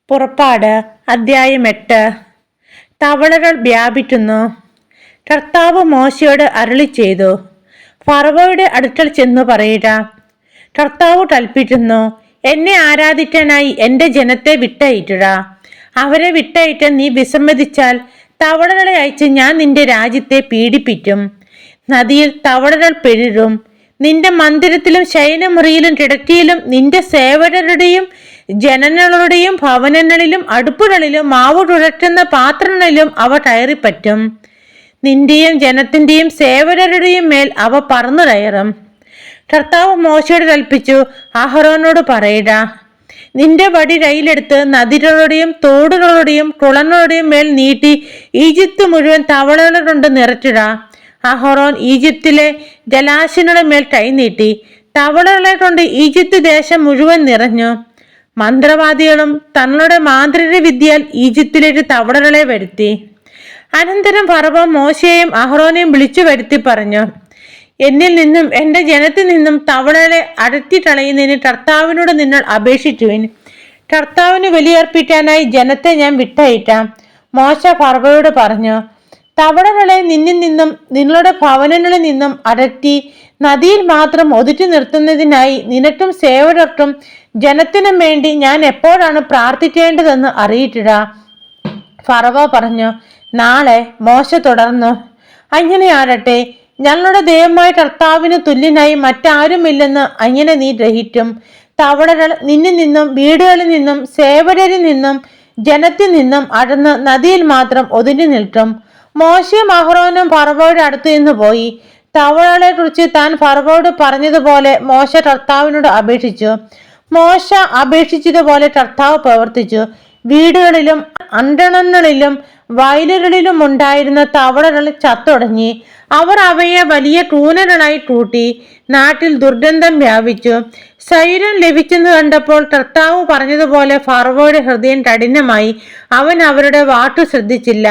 പുറപ്പാട് അദ്ധ്യായം 8. തവളകൾ വ്യാപിക്കുന്നു. കർത്താവ് മോശയോട് അരുളി ചെയ്തു, ഫറവോയുടെ അടുക്കൽ ചെന്നു പറയുക, കർത്താവ് കൽപ്പിക്കുന്നു, എന്നെ ആരാധിക്കാനായി എൻ്റെ ജനത്തെ വിട്ടയറ്റുക. അവരെ വിട്ടയറ്റാൻ നീ വിസമ്മതിച്ചാൽ തവളകളെ അയച്ച് ഞാൻ നിന്റെ രാജ്യത്തെ പീഡിപ്പിക്കും. നദിയിൽ തവളകൾ പെരുകും. നിന്റെ മന്ദിരത്തിലും ശയനമുറിയിലും കിടക്കയിലും നിന്റെ സേവകരുടെയും ജനങ്ങളുടെയും ഭവനങ്ങളിലും അടുപ്പുകളിലും മാവ് കുഴക്കുന്ന പാത്രങ്ങളിലും അവ കയറിപ്പറ്റും. നിന്റെയും ജനത്തിന്റെയും സേവകരുടെയും മേൽ അവ പറന്നു കയറും. കർത്താവ് മോശയോട് കൽപ്പിച്ചു, അഹരോനോട് പറയുക, നിന്റെ വടി കയ്യിലെടുത്ത് നദികളുടെയും തോടുകളുടെയും കുളങ്ങളുടെയും മേൽ നീട്ടി ഈജിപ്ത് മുഴുവൻ തവളകൾ കൊണ്ട് നിറയ്ക്കുക. അഹരോൻ ഈജിപ്തിലെ ജലാശയങ്ങളുടെ മേൽ കൈനീട്ടി തവളകളെ കൊണ്ട് ഈജിപ്ത് ദേശം മുഴുവൻ നിറഞ്ഞു. മന്ത്രവാദികളും തങ്ങളുടെ മാന്ത്രിക വിദ്യയാൽ ഈജിപ്തിലേക്ക് തവളകളെ വരുത്തി. അനന്തരം ഫറവോ മോശയെയും അഹ്റോനെയും വിളിച്ചു വരുത്തി പറഞ്ഞു, എന്നിൽ നിന്നും എൻ്റെ ജനത്തിൽ നിന്നും തവളകളെ അടർത്തി കളയുന്നതിന് കർത്താവിനോട് നിങ്ങൾ അപേക്ഷിച്ചുവിൻ. കർത്താവിന് ബലിയർപ്പിക്കാനായി ജനത്തെ ഞാൻ വിട്ടയറ്റാം. മോശ ഫറവോയോട് പറഞ്ഞു, തവളകളെ നിന്നിൽ നിന്നും നിങ്ങളുടെ ഭവനങ്ങളിൽ നിന്നും അടർത്തി നദിയിൽ മാത്രം ഒതുക്കി നിർത്തുന്നതിനായി നിനക്കും സേവകർക്കും ജനത്തിനും വേണ്ടി ഞാൻ എപ്പോഴാണ് പ്രാർത്ഥിക്കേണ്ടതെന്ന് അറിയിക്കുക. ഫറവോ പറഞ്ഞു. നാളെ. മോശ തുടർന്നു, അങ്ങനെയാകട്ടെ, ഞങ്ങളുടെ ദൈവമായ കർത്താവിന് തുല്യനായി മറ്റാരുമില്ലെന്ന് അങ്ങനെ നീ ഗ്രഹിക്കും. തവളകൾ നിന്നിൽ നിന്നും വീടുകളിൽ നിന്നും സേവകരിൽ നിന്നും ജനത്തിൽ നിന്നും അടർന്ന് നദിയിൽ മാത്രം ഒതുങ്ങി നിൽക്കും. മോശയും അഹ്റോനും ഫറവോയുടെ അടുത്ത് നിന്ന് പോയി. തവളകളെ കുറിച്ച് താൻ ഫറവോയോട് പറഞ്ഞതുപോലെ മോശ കർത്താവിനോട് അപേക്ഷിച്ചു. മോശ അപേക്ഷിച്ചതുപോലെ കർത്താവ് പ്രവർത്തിച്ചു. വീടുകളിലും അണ്ടണങ്ങളിലും വയലുകളിലും ഉണ്ടായിരുന്ന തവളകൾ ചത്തൊടങ്ങി. അവർ അവയെ വലിയ കൂനകളായി കൂട്ടി. നാട്ടിൽ ദുർഗന്ധം വ്യാപിച്ചു. ശരീരം ലഭിച്ചെന്ന് കണ്ടപ്പോൾ കർത്താവ് പറഞ്ഞതുപോലെ ഫറവോയുടെ ഹൃദയം കഠിനമായി. അവൻ അവരുടെ വാക്കു ശ്രദ്ധിച്ചില്ല.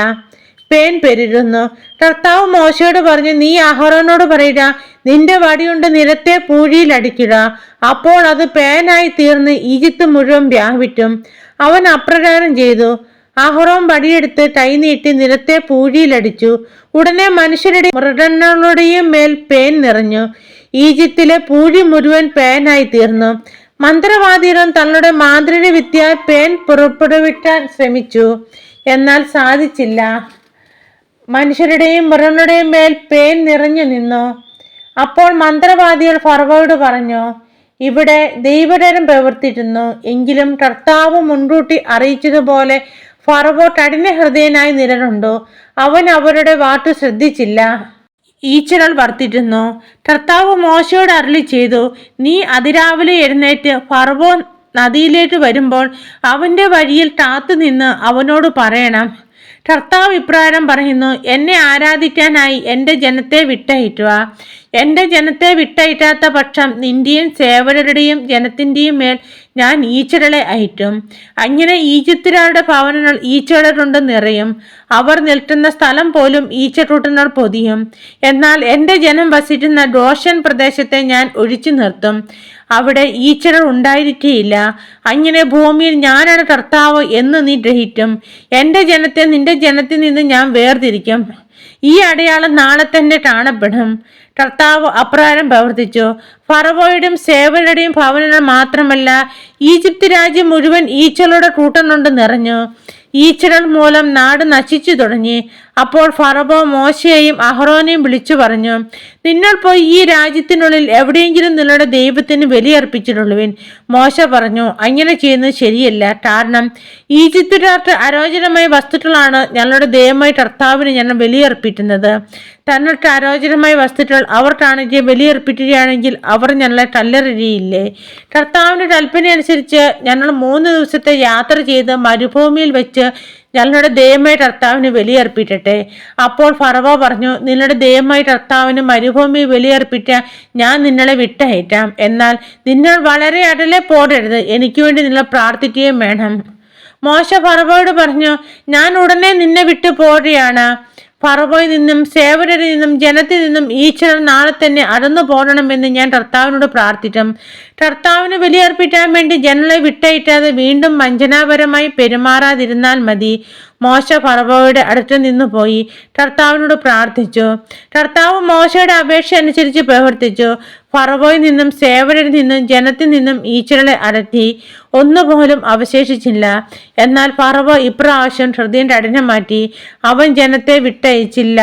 പേൻ പെരുകുന്നു. കർത്താവ് മോശയോട് പറഞ്ഞു, നീ അഹ്റോനോട് പറയുക, നിന്റെ വടികൊണ്ട് നിലത്തെ പൂഴിയിൽ അടിക്കുക. അപ്പോൾ അത് പേനായി തീർന്ന് ഈജിപ്ത് മുഴുവൻ വ്യാപിക്കും. അവൻ അപ്രകാരം ചെയ്തു. അഹ്റോൻ വടിയെടുത്ത് കൈനീട്ടി നിലത്തെ പൂഴിയിലടിച്ചു. ഉടനെ മനുഷ്യരുടെയും മൃഗങ്ങളുടെയും മേൽ പേൻ നിറഞ്ഞു. ഈജിപ്തിലെ പൂഴി മുഴുവൻ പേനായി തീർന്നു. മന്ത്രവാദികളും തങ്ങളുടെ മാന്ത്രിക വിദ്യ പേൻ പുറപ്പെടുവിക്കാൻ ശ്രമിച്ചു, എന്നാൽ സാധിച്ചില്ല. മനുഷ്യരുടെയും മൃഗങ്ങളുടെയും മേൽ പേൻ നിറഞ്ഞു നിന്നു. അപ്പോൾ മന്ത്രവാദികൾ ഫറവോയോട് പറഞ്ഞു, ഇവിടെ ദൈവകരം പ്രവർത്തിക്കുന്നു. എങ്കിലും കർത്താവ് മുൻകൂട്ടി അറിയിച്ചതുപോലെ ഫറവോ കഠിന ഹൃദയനായി നിലകൊണ്ടു. അവൻ അവരുടെ വാക്കു ശ്രദ്ധിച്ചില്ല. ഈച്ചകൾ വർദ്ധിക്കുന്നു. കർത്താവ് മോശയോട് അരുളി ചെയ്തു, നീ അതിരാവിലെ എഴുന്നേറ്റ് ഫറവോ നദിയിലേക്ക് വരുമ്പോൾ അവന്റെ വഴിയിൽ കാത്തുനിന്ന് അവനോട് പറയണം, കർത്താവ് ഇപ്രകാരം പറയുന്നു, എന്നെ ആരാധിക്കാനായി എൻ്റെ ജനത്തെ വിട്ടയറ്റുക. എൻ്റെ ജനത്തെ വിട്ടയറ്റാത്ത പക്ഷം നിന്റെയും സേവകരുടെയും ജനത്തിൻ്റെയും മേൽ ഞാൻ ഈച്ചകളെ അയറ്റും. അങ്ങനെ ഈജിപ്തുകാരുടെ ഭവനങ്ങൾ ഈച്ചകളെ കൊണ്ട് നിറയും. അവർ നിൽക്കുന്ന സ്ഥലം പോലും ഈച്ചക്കൂട്ടങ്ങൾ പൊതിയും. എന്നാൽ എൻ്റെ ജനം വസിക്കുന്ന ഗോശൻ പ്രദേശത്തെ ഞാൻ ഒഴിച്ചു നിർത്തും. അവിടെ ഈച്ചകൾ ഉണ്ടായിരിക്കുകയില്ല. അങ്ങനെ ഭൂമിയിൽ ഞാനാണ് കർത്താവ് എന്ന് നീ ഗ്രഹിക്കും. എൻ്റെ ജനത്തെ നിന്റെ ജനത്തിൽ നിന്ന് ഞാൻ വേർതിരിക്കും. ഈ അടയാളം നാളെ തന്നെ കാണപ്പെടും. കർത്താവ് അപ്രകാരം പ്രവർത്തിച്ചു. ഫറവോയുടെയും സേവകരുടെയും ഭവനങ്ങൾ മാത്രമല്ല, ഈജിപ്ത് രാജ്യം മുഴുവൻ ഈച്ചകളുടെ കൂട്ടം കൊണ്ട് നിറഞ്ഞു. ഈച്ചകൾ മൂലം നാട് നശിച്ചു തുടങ്ങി. അപ്പോൾ ഫറവോ മോശയെയും അഹ്റോനെയും വിളിച്ചു പറഞ്ഞു, നിങ്ങൾ പോയി ഈ രാജ്യത്തിനുള്ളിൽ എവിടെയെങ്കിലും നിങ്ങളുടെ ദൈവത്തിന് ബലിയർപ്പിച്ചിട്ടുള്ളുവിൻ. മോശ പറഞ്ഞു, അങ്ങനെ ചെയ്യുന്നത് ശരിയല്ല. കാരണം ഈജിപ്തുകാർക്ക് അരോചനമായ വസ്തുക്കളാണ് ഞങ്ങളുടെ ദൈവമായ കർത്താവിന് ഞങ്ങൾ ബലിയർപ്പിക്കുന്നത്. തങ്ങൾക്ക് അരോചനമായ വസ്തുക്കൾ അവർ കാണിച്ച് ബലിയർപ്പിക്കുകയാണെങ്കിൽ അവർ ഞങ്ങളെ കല്ലെറിയില്ലേ? കർത്താവിൻ്റെ കൽപ്പന അനുസരിച്ച് ഞങ്ങൾ 3 ദിവസത്തെ യാത്ര ചെയ്ത് മരുഭൂമിയിൽ വെച്ച് ഞങ്ങളുടെ ദൈവമായ കർത്താവിന് ബലിയർപ്പിക്കട്ടെ. അപ്പോൾ ഫറവോ പറഞ്ഞു, നിങ്ങളുടെ ദൈവമായ കർത്താവിന് മരുഭൂമിയിൽ ബലിയർപ്പിക്കാൻ ഞാൻ നിങ്ങളെ വിട്ടയറ്റാം. എന്നാൽ നിങ്ങൾ വളരെ അകലെ പോകരുത്. എനിക്ക് വേണ്ടി നിങ്ങൾ പ്രാർത്ഥിക്കുകയും വേണം. മോശ ഫറവോയോട് പറഞ്ഞു, ഞാൻ ഉടനെ നിന്നെ വിട്ടു പോവുകയാണ്. ഫറവോയിൽ നിന്നും സേവകരിൽ നിന്നും ജനത്തിൽ നിന്നും ഈച്ചകൾ നാളെ തന്നെ അടന്നു പോകണമെന്ന് ഞാൻ കർത്താവിനോട് പ്രാർത്ഥിക്കും. കർത്താവിന് ബലിയർപ്പിക്കാൻ വേണ്ടി ജനങ്ങളെ വിട്ടയറ്റാതെ വീണ്ടും വഞ്ചനാപരമായി പെരുമാറാതിരുന്നാൽ മതി. മോശ ഫറവോയുടെ അടുത്ത് നിന്ന് പോയി കർത്താവിനോട് പ്രാർത്ഥിച്ചു. കർത്താവ് മോശയുടെ അപേക്ഷ അനുസരിച്ച് പ്രവർത്തിച്ചു. ഫറവോയിൽ നിന്നും സേവകരിൽ നിന്നും ജനത്തിൽ നിന്നും ഈച്ചകളെ അടർത്തി ഒന്നുപോലും അവശേഷിച്ചില്ല. എന്നാൽ ഫറവോ ഇപ്രാവശ്യം ഹൃദയം കഠിനം മാറ്റി. അവൻ ജനത്തെ വിട്ടയച്ചില്ല.